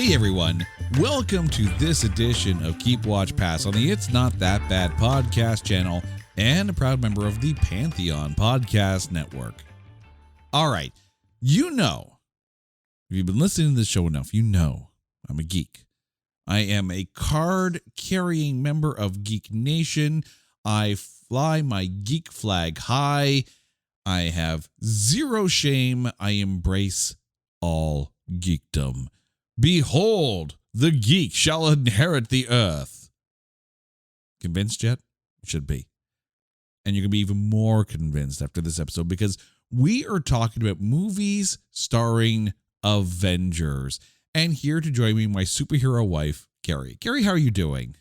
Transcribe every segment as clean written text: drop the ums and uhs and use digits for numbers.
Hey everyone, welcome to this edition of Keep Watch Pass on the It's Not That Bad podcast channel and a proud member of the Pantheon Podcast Network. All right, if you've been listening to this show enough, you know I'm a geek. I am a card-carrying member of Geek Nation. I fly my geek flag high. I have zero shame. I embrace all geekdom. Behold, the geek shall inherit the earth. Convinced yet? Should be. And you're going to be even more convinced after this episode because we are talking about movies starring Avengers. And here to join me, my superhero wife, Carrie. Carrie, how are you doing?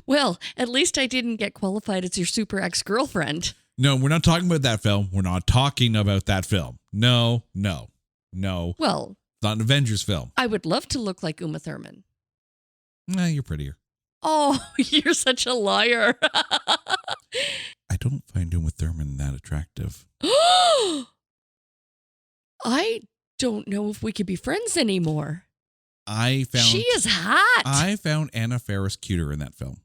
Well, at least I didn't get qualified as your super ex-girlfriend. No, we're not talking about that film. We're not talking about that film. No. Well, it's not an Avengers film. I would love to look like Uma Thurman. Nah, you're prettier. Oh, you're such a liar. I don't find Uma Thurman that attractive. I don't know if we could be friends anymore. She is hot. I found Anna Faris cuter in that film.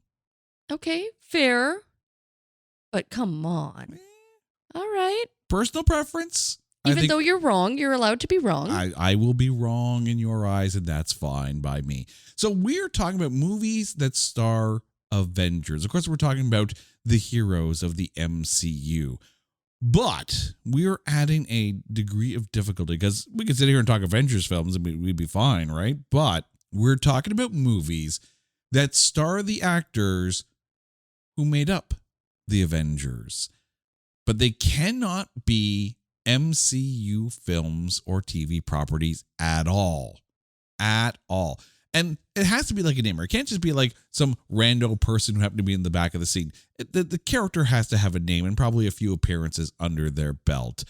Okay, fair. But come on. All right. Personal preference. Even though you're wrong, you're allowed to be wrong. I will be wrong in your eyes, and that's fine by me. So we're talking about movies that star Avengers. Of course, we're talking about the heroes of the MCU. But we're adding a degree of difficulty because we could sit here and talk Avengers films and we'd be fine, right? But we're talking about movies that star the actors who made up the Avengers. But they cannot be MCU films or TV properties at all. At all. And it has to be like a name. It can't just be like some rando person who happened to be in the back of the scene. The character has to have a name and probably a few appearances under their belt.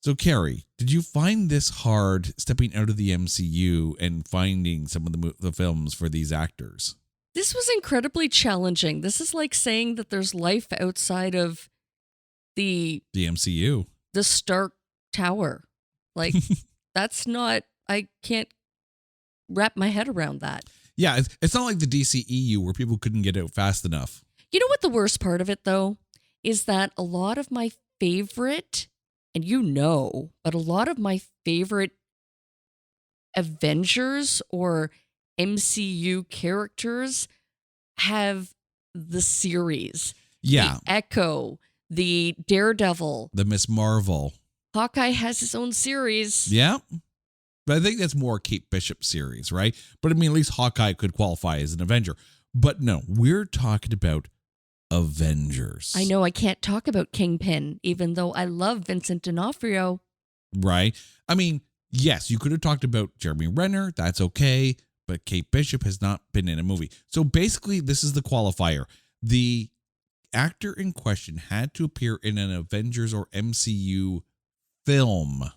So, Carrie, did you find this hard stepping out of the MCU and finding some of the films for these actors? This was incredibly challenging. This is like saying that there's life outside of the MCU. The Stark Tower. Like, that's not, I can't wrap my head around that. Yeah, it's not like the DCEU where people couldn't get out fast enough. You know what the worst part of it, though, is that a lot of my favorite, and but a lot of my favorite Avengers or MCU characters have the series. Yeah. The Echo, the Daredevil. The Miss Marvel. Hawkeye has his own series. Yeah. But I think that's more Kate Bishop series, right? But I mean, at least Hawkeye could qualify as an Avenger. But no, we're talking about Avengers. I know I can't talk about Kingpin, even though I love Vincent D'Onofrio. Right. I mean, yes, you could have talked about Jeremy Renner. That's okay. But Kate Bishop has not been in a movie. So basically, this is the qualifier. The actor in question had to appear in an Avengers or MCU film.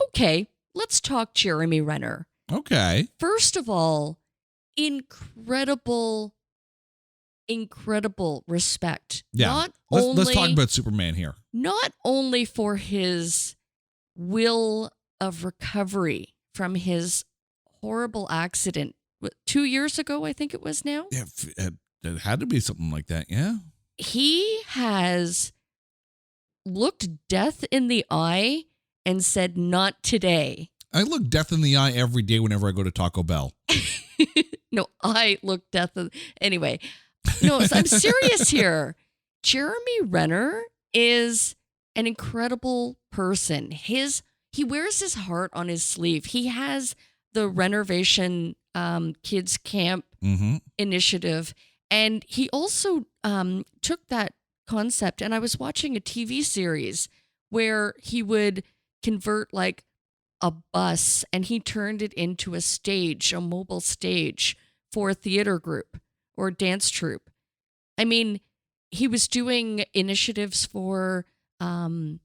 Okay, let's talk Jeremy Renner. Okay. First of all, incredible respect. Yeah. Let's talk about Superman here. Not only for his will of recovery from his horrible accident 2 years ago, I think it was now. Yeah, it had to be something like that, yeah. He has looked death in the eye and said, not today. I look death in the eye every day whenever I go to Taco Bell. No, I look death in... Anyway, no, I'm serious here. Jeremy Renner is an incredible person. He wears his heart on his sleeve. He has the Renovation Kids Camp initiative. And he also took that concept, and I was watching a TV series where he would convert like a bus and he turned it into a stage, a mobile stage for a theater group or a dance troupe. I mean, he was doing initiatives for high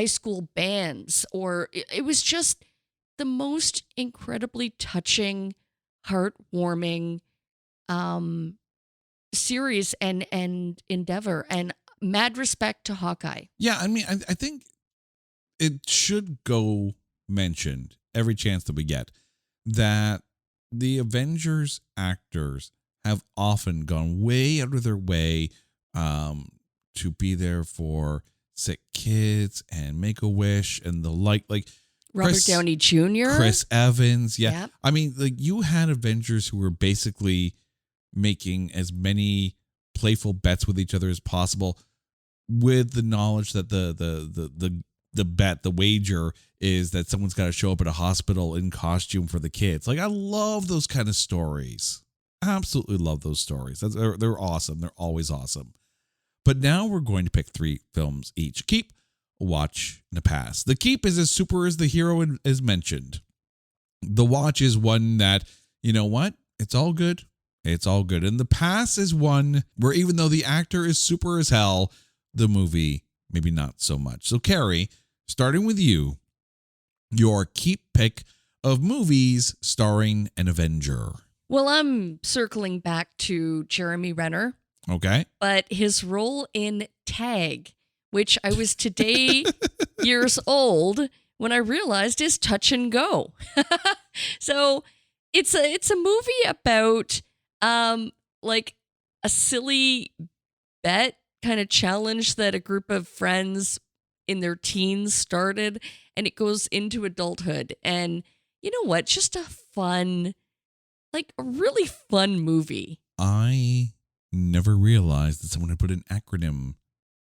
school bands, or it was just the most incredibly touching, heartwarming series and endeavor, and mad respect to Hawkeye. Yeah, I mean, I think it should go mentioned every chance that we get that the Avengers actors have often gone way out of their way um, to be there for sick kids and Make a Wish and the like Robert Downey Jr. Chris Evans. Yeah. Yep. I mean, like you had Avengers who were basically making as many playful bets with each other as possible with the knowledge that the wager is that someone's got to show up at a hospital in costume for the kids. Like I love those kind of stories. Absolutely love those stories. They're awesome. They're always awesome. But now we're going to pick 3 films each. Keep, watch, and a pass. The keep is as super as the hero is mentioned. The watch is one that, you know what? It's all good. It's all good. And the pass is one where even though the actor is super as hell, the movie maybe not so much. So Carrie, starting with you, your keep pick of movies starring an Avenger. Well, I'm circling back to Jeremy Renner. Okay. But his role in Tag, which I was today years old when I realized is touch and go. So it's a movie about like a silly bet kind of challenge that a group of friends in their teens started, and it goes into adulthood. And you know what? Just a fun, like a really fun movie. I never realized that someone had put an acronym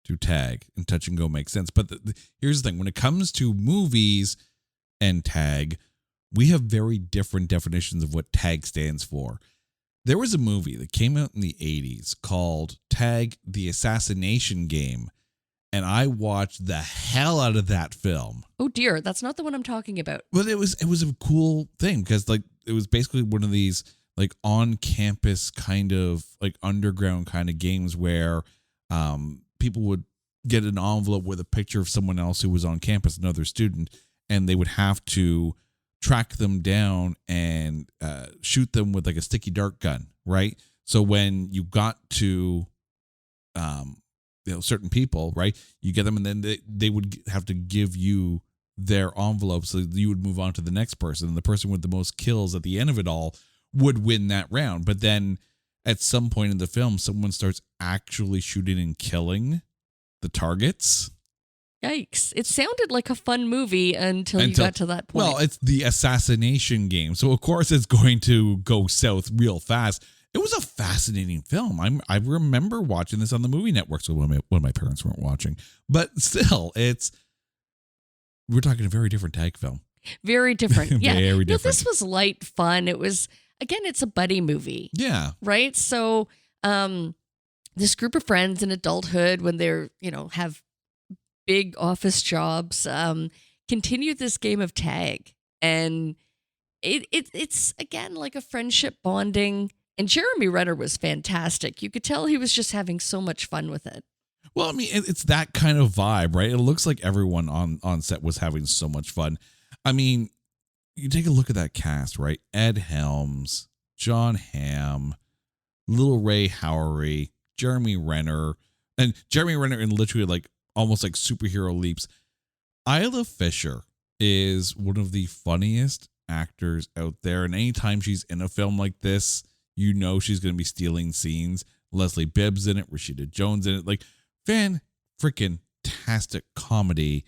to tag, and touch and go makes sense. But here's the thing. When it comes to movies and tag, we have very different definitions of what tag stands for. There was a movie that came out in the 80s called Tag the Assassination Game, and I watched the hell out of that film. Oh dear, that's not the one I'm talking about. But it was a cool thing because like it was basically one of these like on campus kind of like underground kind of games where people would get an envelope with a picture of someone else who was on campus, another student, and they would have to track them down and shoot them with like a sticky dart gun, right? So when you got to certain people, right, you get them, and then they would have to give you their envelope so you would move on to the next person, and the person with the most kills at the end of it all would win that round. But then at some point in the film, someone starts actually shooting and killing the targets. Yikes. It sounded like a fun movie until you got to that point. Well, it's the assassination game. So, of course, it's going to go south real fast. It was a fascinating film. I remember watching this on the movie network, so when my parents weren't watching. But still, we're talking a very different tag film. Very different. Yeah. Very different. No, this was light fun. It was, again, it's a buddy movie. Yeah. Right? So this group of friends in adulthood, when they're, have big office jobs, continue this game of tag. And it's, again, like a friendship bonding. And Jeremy Renner was fantastic. You could tell he was just having so much fun with it. Well, I mean, it's that kind of vibe, right? It looks like everyone on set was having so much fun. I mean, you take a look at that cast, right? Ed Helms, John Hamm, Little Ray Howery, Jeremy Renner in literally like almost like superhero leaps. Isla Fisher is one of the funniest actors out there. And anytime she's in a film like this, you know she's going to be stealing scenes. Leslie Bibb's in it, Rashida Jones in it. Like, fan-freaking-tastic comedy,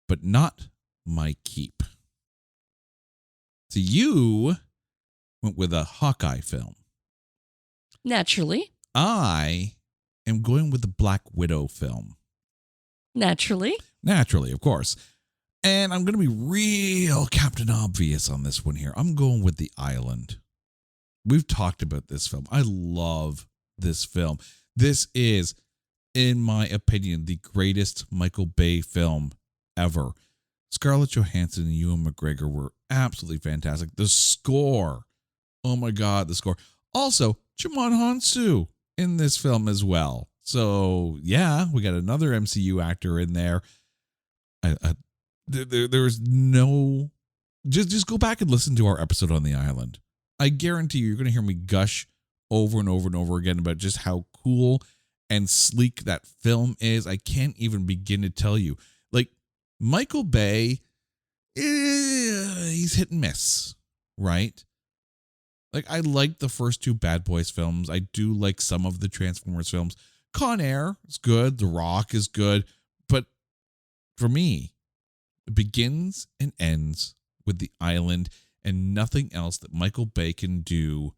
but not my keep. So you went with a Hawkeye film. Naturally. I am going with the Black Widow film. Naturally, of course. And I'm going to be real Captain Obvious on this one here. I'm going with The Island. We've talked about this film. I love this film. This is, in my opinion, the greatest Michael Bay film ever. Scarlett Johansson and Ewan McGregor were absolutely fantastic. The score, oh my God, the score. Also, Jimon Hansu in this film as well. So yeah, we got another MCU actor in there. There's no, just go back and listen to our episode on The Island. I guarantee you're going to hear me gush over and over and over again about just how cool and sleek that film is. I can't even begin to tell you. Like, Michael Bay, he's hit and miss. right? Like, I like the first two Bad Boys films. I do like some of the Transformers films. Con Air is good. The Rock is good. But for me, it begins and ends with The Island, and nothing else that Michael Bay can do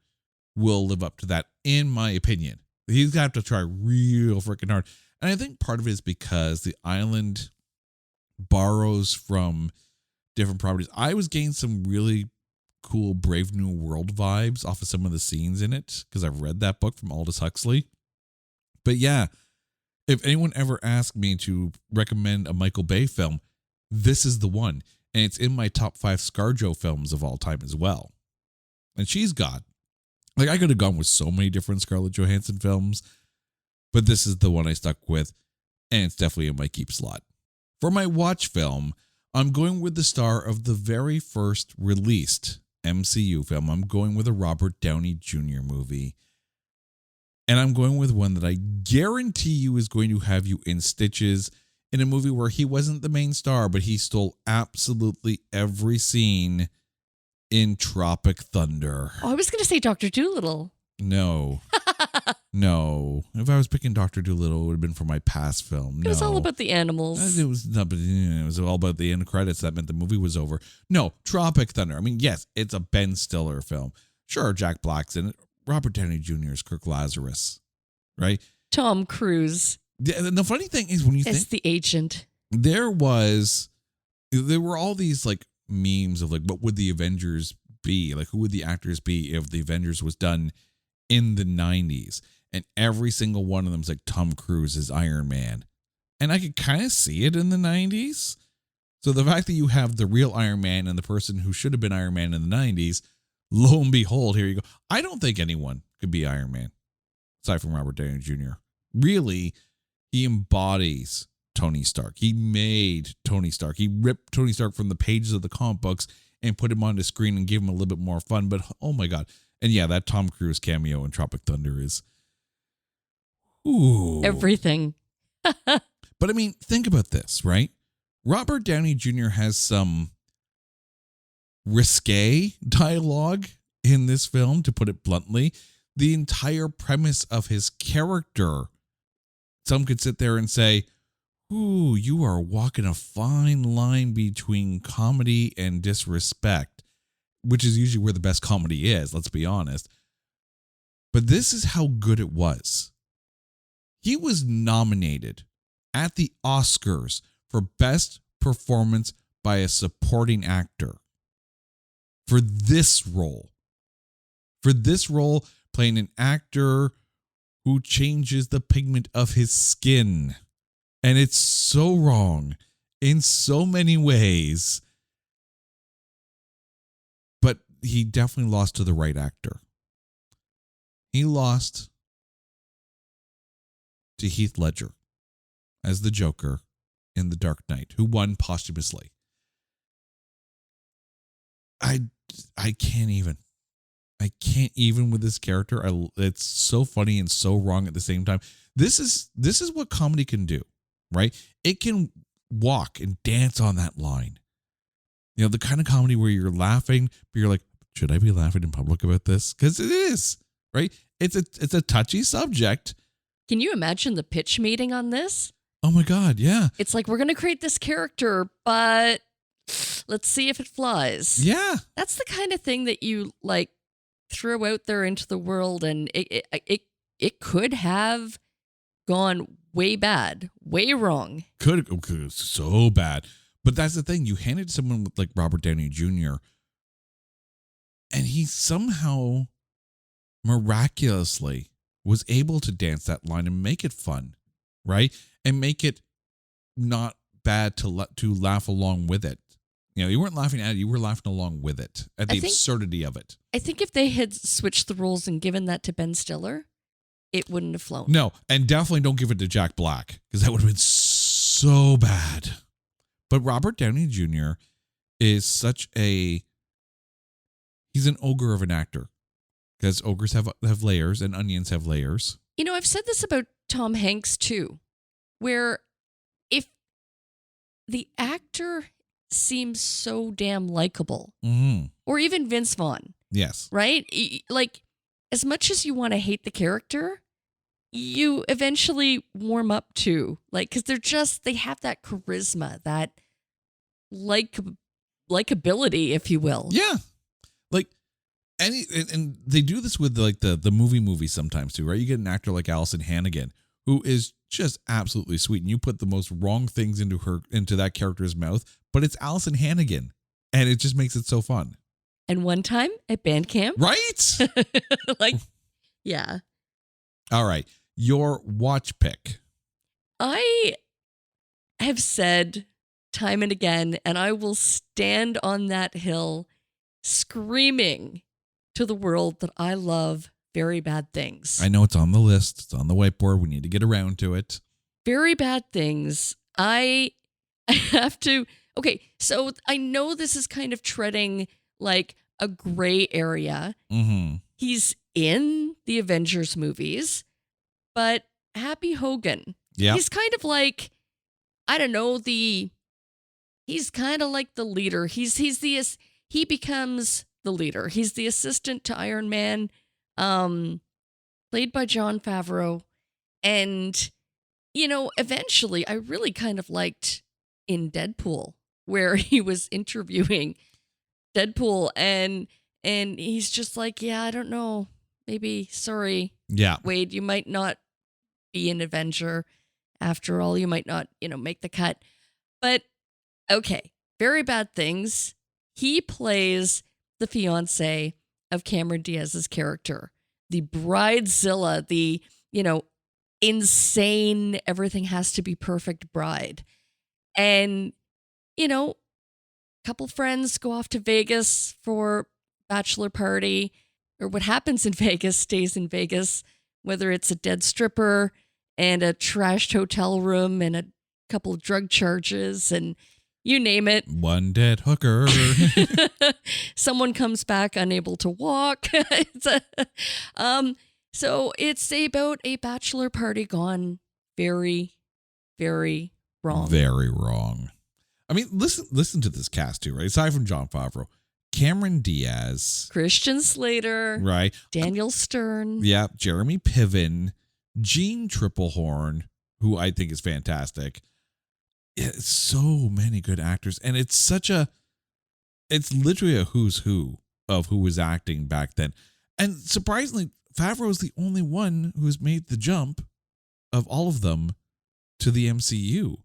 will live up to that, in my opinion. He's got to try real freaking hard. And I think part of it is because The Island borrows from different properties. I was getting some really cool Brave New World vibes off of some of the scenes in it because I've read that book from Aldous Huxley. But yeah, if anyone ever asked me to recommend a Michael Bay film, this is the one. And it's in my top 5 ScarJo films of all time as well. And she's got, like, I could have gone with so many different Scarlett Johansson films, but this is the one I stuck with, and it's definitely in my keep slot. For my watch film, I'm going with the star of the very first released MCU film. I'm going with a Robert Downey Jr. movie. And I'm going with one that I guarantee you is going to have you in stitches, in a movie where he wasn't the main star, but he stole absolutely every scene in Tropic Thunder. Oh, I was going to say Dr. Dolittle. No. No. If I was picking Dr. Dolittle, it would have been for my past film. It was all about the animals. It was all about the end credits. That meant the movie was over. No, Tropic Thunder. I mean, yes, it's a Ben Stiller film. Sure, Jack Black's in it. Robert Downey Jr. is Kirk Lazarus, right? Tom Cruise The funny thing is, when you as think the agent. there were all these like memes of like, what would the Avengers be? Like, who would the actors be if the Avengers was done in the 90s? And every single one of them is like Tom Cruise as Iron Man. And I could kind of see it in the 90s. So the fact that you have the real Iron Man and the person who should have been Iron Man in the 90s, lo and behold, here you go. I don't think anyone could be Iron Man aside from Robert Downey Jr. Really, he embodies Tony Stark. He made Tony Stark. He ripped Tony Stark from the pages of the comic books and put him on the screen and gave him a little bit more fun. But oh my God. And yeah, that Tom Cruise cameo in Tropic Thunder is Everything. But I mean, think about this, right? Robert Downey Jr. has some risque dialogue in this film, to put it bluntly. The entire premise of his character, some could sit there and say, ooh, you are walking a fine line between comedy and disrespect, which is usually where the best comedy is, let's be honest. But this is how good it was. He was nominated at the Oscars for Best Performance by a Supporting Actor for this role. For this role, playing an actor who changes the pigment of his skin. And it's so wrong in so many ways. But he definitely lost to the right actor. He lost to Heath Ledger as the Joker in The Dark Knight, who won posthumously. I can't even. I can't even with this character. It's so funny and so wrong at the same time. This is what comedy can do, right? It can walk and dance on that line. You know, the kind of comedy where you're laughing, but you're like, should I be laughing in public about this? Because it is, right? It's a touchy subject. Can you imagine the pitch meeting on this? Oh my God, yeah. It's like, we're going to create this character, but let's see if it flies. Yeah. That's the kind of thing that you like throw out there into the world, and it could have gone way bad, way wrong. Could so bad. But that's the thing. You hand it to someone with like Robert Downey Jr., and he somehow miraculously was able to dance that line and make it fun, right? And make it not bad to laugh along with it. You know, you weren't laughing at it, you were laughing along with it, at the absurdity of it. I think if they had switched the roles and given that to Ben Stiller, it wouldn't have flown. No, and definitely don't give it to Jack Black, because that would have been so bad. But Robert Downey Jr. is he's an ogre of an actor, because ogres have layers and onions have layers. You know, I've said this about Tom Hanks too, where if the actor seems so damn likable. Mm-hmm. Or even Vince Vaughn, Yes. right? Like, as much as you want to hate the character, you eventually warm up to, like, because they have that charisma, that likability, if you will. Yeah. Like and they do this with like the movie sometimes too, right? You get an actor like Allison Hannigan who is just absolutely sweet, and you put the most wrong things into that character's mouth, but it's Allison Hannigan, and it just makes it so fun. And one time at band camp, Right? like, yeah. All right. Your watch pick. I have said time and again, and I will stand on that hill screaming to the world that I love Very Bad Things. I know it's on the list. It's on the whiteboard. We need to get around to it. Very Bad Things. I have to. Okay, so I know this is kind of treading like a gray area. Mm-hmm. He's in the Avengers movies, but Happy Hogan. Yeah. He's kind of like, I don't know, he's kind of like the leader. He becomes the leader. He's the assistant to Iron Man, played by Jon Favreau. And, eventually I really kind of liked in Deadpool, where he was interviewing Deadpool and he's just like, yeah, I don't know. Maybe, sorry. Yeah. Wade, you might not be an Avenger after all. You might not, make the cut. But okay, Very Bad Things. He plays the fiance of Cameron Diaz's character, the bridezilla, the, insane, everything has to be perfect bride. And, a couple friends go off to Vegas for bachelor party, or what happens in Vegas stays in Vegas, whether it's a dead stripper and a trashed hotel room and a couple of drug charges and you name it. One dead hooker. Someone comes back unable to walk. So it's about a bachelor party gone very, very wrong. Very wrong. I mean, listen to this cast too, right? Aside from Jon Favreau, Cameron Diaz, Christian Slater, right? Daniel Stern. Yeah, Jeremy Piven, Gene Triplehorn, who I think is fantastic. Yeah, so many good actors, and it's literally a who's who of who was acting back then. And surprisingly, Favreau is the only one who's made the jump of all of them to the MCU.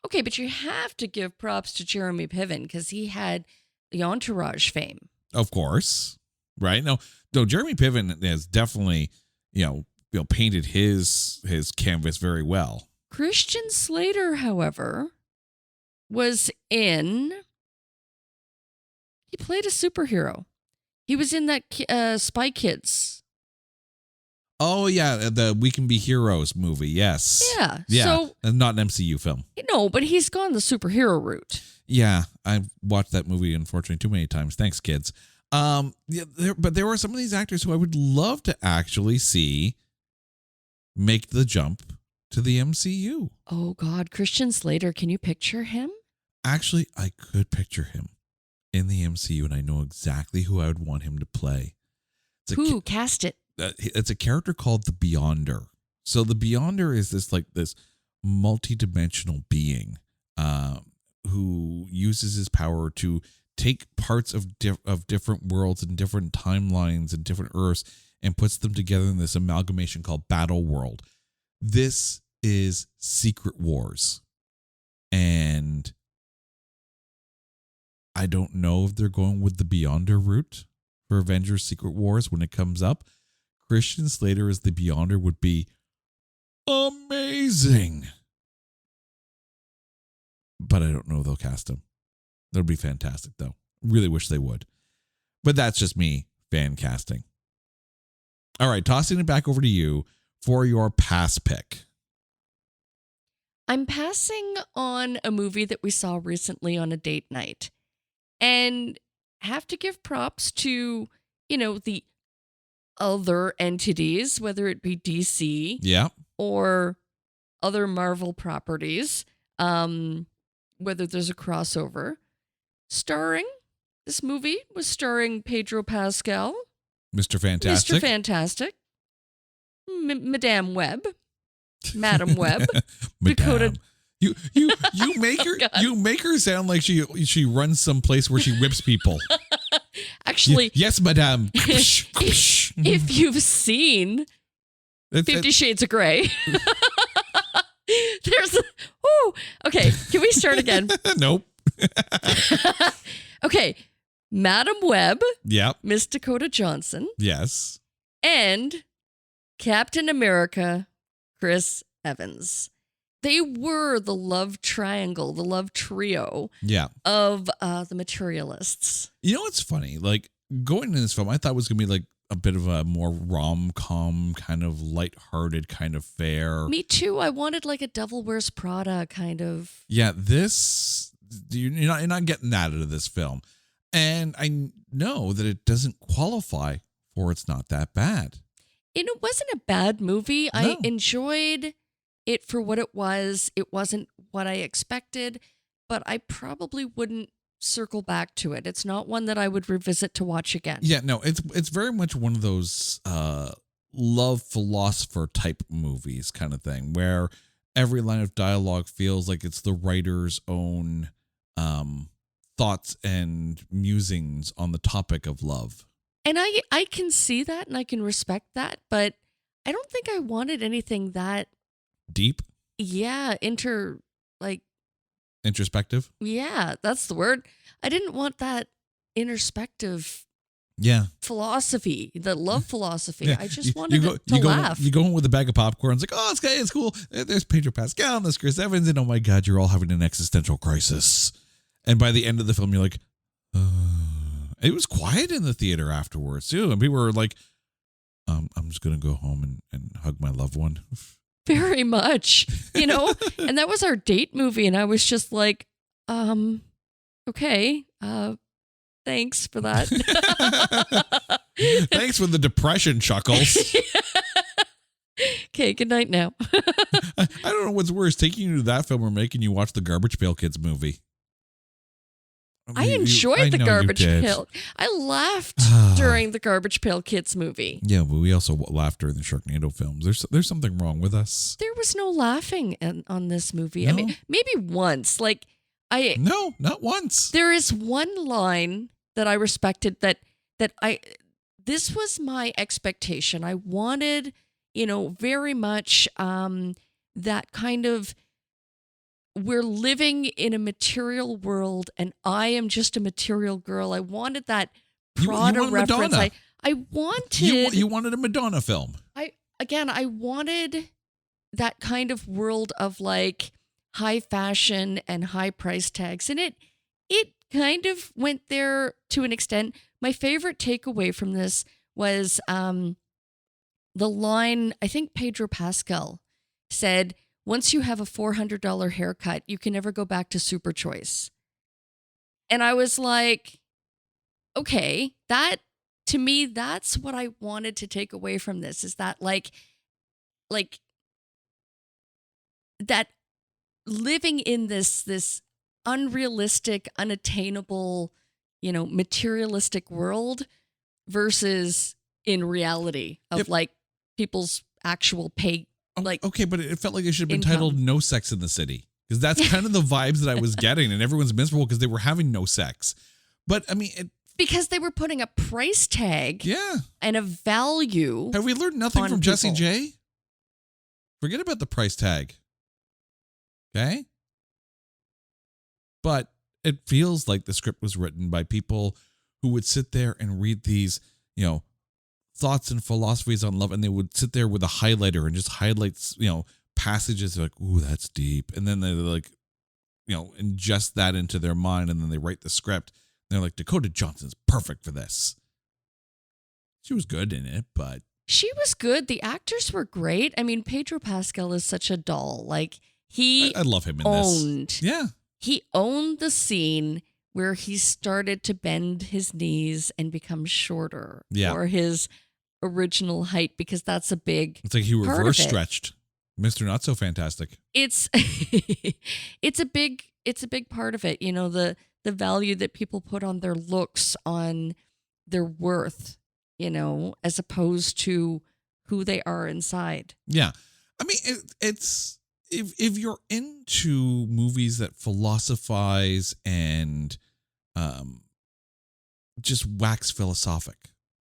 Okay, but you have to give props to Jeremy Piven because he had the Entourage fame. Of course, right? No, Jeremy Piven has definitely, painted his canvas very well. Christian Slater, however, was he played a superhero. He was in that Spy Kids. Oh, yeah, the We Can Be Heroes movie, yes. Yeah. So, not an MCU film. No, but he's gone the superhero route. Yeah, I've watched that movie, unfortunately, too many times. Thanks, kids. But there were some of these actors who I would love to actually see make the jump to the MCU. Oh, God. Christian Slater, can you picture him? Actually, I could picture him in the MCU, and I know exactly who I would want him to play. Who? Cast it. It's a character called the Beyonder. So the Beyonder is this multi-dimensional being who uses his power to take parts of different worlds and different timelines and different Earths and puts them together in this amalgamation called Battle World. This is Secret Wars. And I don't know if they're going with the Beyonder route for Avengers Secret Wars when it comes up. Christian Slater as the Beyonder would be amazing. But I don't know if they'll cast him. That would be fantastic, though. Really wish they would. But that's just me fan casting. All right, tossing it back over to you for your pass pick. I'm passing on a movie that we saw recently on a date night. And have to give props to, the other entities, whether it be DC or other Marvel properties, whether there's a crossover. this movie was starring Pedro Pascal, Mr. Fantastic. Mr. Fantastic, Madame Web, Madam Web, Dakota. You make her you make her sound like she runs some place where she whips people. Actually, yes, madame. if you've seen 50 Shades of Grey, okay, can we start again? Nope. Okay, Madam Web, Yep. Miss Dakota Johnson, Yes. and Captain America, Chris Evans. They were the love triangle, the love trio of the materialists. You know what's funny? Like, going into this film, I thought it was going to be like a bit of a more rom-com kind of lighthearted kind of fare. Me too. I wanted like a Devil Wears Prada kind of. Yeah, you're not getting that out of this film. And I know that it doesn't qualify for It's Not That Bad. And it wasn't a bad movie. No. I enjoyed it for what it was. It wasn't what I expected, but I probably wouldn't circle back to it. It's not one that I would revisit to watch again. Yeah, no, it's very much one of those love philosopher type movies kind of thing where every line of dialogue feels like it's the writer's own thoughts and musings on the topic of love. And I can see that and I can respect that, but I don't think I wanted anything that deep. Yeah, introspective. Yeah, that's the word. I didn't want that introspective philosophy, the love philosophy. Yeah. I just wanted to laugh. You go in with a bag of popcorn. It's like, oh, it's cool. There's Pedro Pascal and there's Chris Evans. And oh my God, you're all having an existential crisis. And by the end of the film, you're like, it was quiet in the theater afterwards too. And people were like, I'm just going to go home and hug my loved one. Very much, and that was our date movie. And I was just like, okay, thanks for that. Thanks for the depression chuckles. Okay, good night now. I don't know what's worse, taking you to that film or making you watch the Garbage Pail Kids movie. I enjoyed the Garbage Pail. I laughed during the Garbage Pail Kids movie. Yeah, but we also laughed during the Sharknado films. There's something wrong with us. There was no laughing on this movie. No? I mean, maybe once. No, not once. There is one line that I respected this was my expectation. I wanted, very much that kind of, we're living in a material world and I am just a material girl. I wanted that Prada reference. Madonna. I wanted... You wanted a Madonna film. I wanted that kind of world of like high fashion and high price tags. And it kind of went there to an extent. My favorite takeaway from this was the line, I think Pedro Pascal said, once you have a $400 haircut, you can never go back to Super Choice. And I was like, okay, to me, that's what I wanted to take away from this, is that like that living in this unrealistic, unattainable, materialistic world versus in reality of like people's actual pay. Okay, but it felt like it should have been titled No Sex in the City, because that's kind of the vibes that I was getting, and everyone's miserable because they were having no sex. But I mean, because they were putting a price tag, and a value. Have we learned nothing from Jessie J? Forget about the price tag. Okay, but it feels like the script was written by people who would sit there and read these, thoughts and philosophies on love, and they would sit there with a highlighter and just highlight, passages like, ooh, that's deep. And then they like, ingest that into their mind, and then they write the script. And they're like, Dakota Johnson's perfect for this. She was good in it, but she was good. The actors were great. I mean, Pedro Pascal is such a doll. Like I love him in this. Yeah. He owned the scene where he started to bend his knees and become shorter for his original height, because that's a big It's like he reverse stretched. Mr. Not So Fantastic. It's it's a big part of it. You know, the value that people put on their looks, on their worth, you know, as opposed to who they are inside. Yeah. I mean, it's if you're into movies that philosophize and just wax philosophic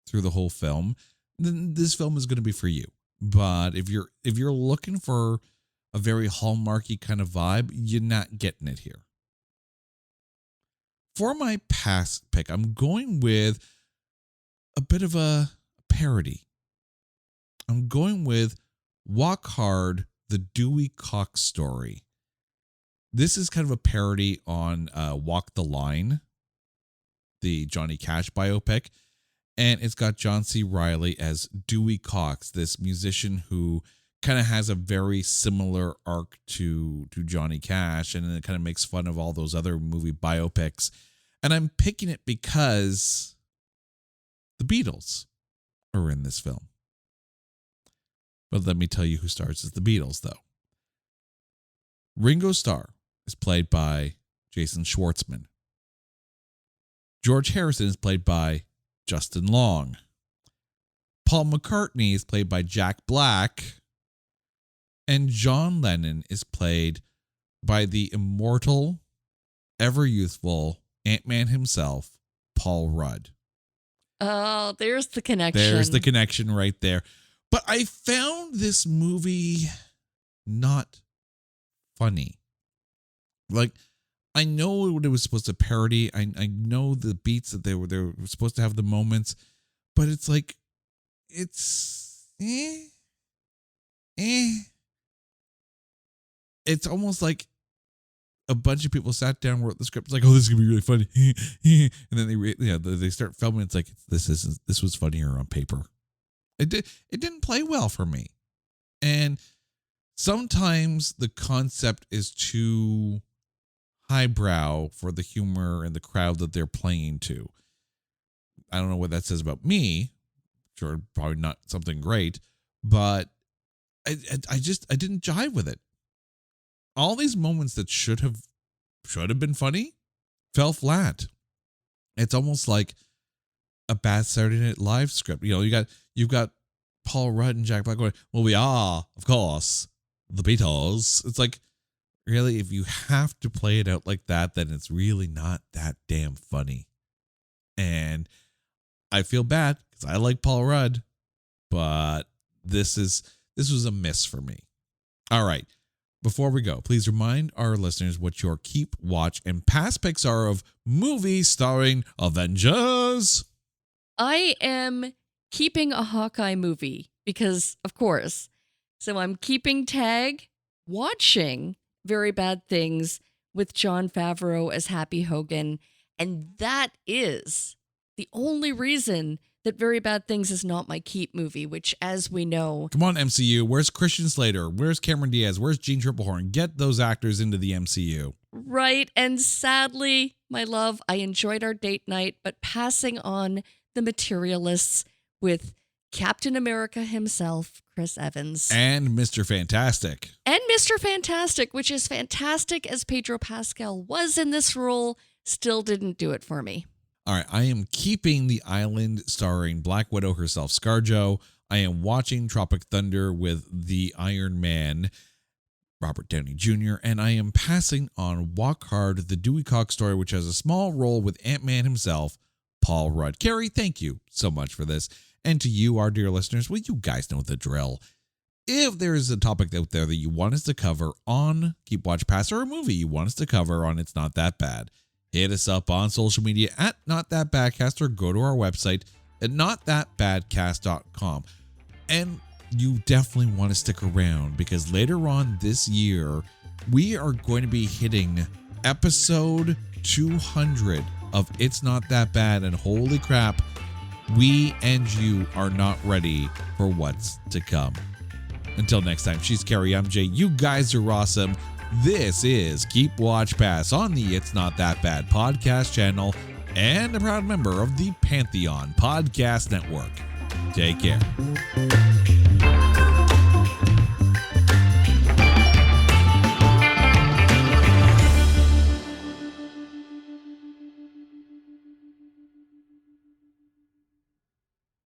through the whole film, then this film is going to be for you. But if you're looking for a very hallmarky kind of vibe, you're not getting it here. For my past pick, I'm going with a bit of a parody. I'm going with Walk Hard, the Dewey Cox Story. This is kind of a parody on Walk the Line, the Johnny Cash biopic. And it's got John C. Reilly as Dewey Cox, this musician who kind of has a very similar arc to Johnny Cash. And it kind of makes fun of all those other movie biopics. And I'm picking it because the Beatles are in this film. But let me tell you who stars as the Beatles, though. Ringo Starr is played by Jason Schwartzman. George Harrison is played by Justin Long. Paul McCartney is played by Jack Black. And John Lennon is played by the immortal, ever youthful Ant-Man himself, Paul Rudd. Oh, there's the connection. There's the connection right there. But I found this movie not funny. Like, I know what it was supposed to parody. I know the beats that they were supposed to have the moments, but it's like, it's It's almost like a bunch of people sat down, wrote the script, like, oh, this is gonna be really funny, and then they start filming. It's like, this was funnier on paper. It didn't play well for me, and sometimes the concept is too highbrow for the humor and the crowd that they're playing to. I don't know what that says about me. Sure, probably not something great, but I didn't jive with it. All these moments that should have been funny fell flat. It's almost like a bad Saturday Night Live script. You know, you've got Paul Rudd and Jack Black going, well, we are, of course, the Beatles. It's like, really, if you have to play it out like that, then it's really not that damn funny. And I feel bad because I like Paul Rudd, but this was a miss for me. All right. Before we go, please remind our listeners what your keep, watch, and past picks are of movies starring Avengers. I am keeping a Hawkeye movie because, of course. So I'm keeping tag, watching Very Bad Things with Jon Favreau as Happy Hogan. And that is the only reason that Very Bad Things is not my keep movie, which, as we know... Come on, MCU. Where's Christian Slater? Where's Cameron Diaz? Where's Gene Triplehorn? Get those actors into the MCU. Right. And sadly, my love, I enjoyed our date night, but passing on The Materialists with Captain America himself, Chris Evans. And Mr. Fantastic. And Mr. Fantastic, which is fantastic as Pedro Pascal was in this role, still didn't do it for me. All right, I am keeping The Island starring Black Widow herself, ScarJo. I am watching Tropic Thunder with the Iron Man, Robert Downey Jr., and I am passing on Walk Hard, the Dewey Cox Story, which has a small role with Ant-Man himself, Paul Rudd. Carrie, thank you so much for this. And to you, our dear listeners, well, you guys know the drill. If there is a topic out there that you want us to cover on Keep Watch Pass, or a movie you want us to cover on It's Not That Bad, hit us up on social media at Not That Badcast, or go to our website at notthatbadcast.com. And you definitely want to stick around, because later on this year, we are going to be hitting episode 200 of It's Not That Bad. And holy crap, we and you are not ready for what's to come. Until next time, she's Carrie, I'm Jay. You guys are awesome. This is Keep Watch Pass on the It's Not That Bad podcast channel and a proud member of the Pantheon Podcast Network. Take care.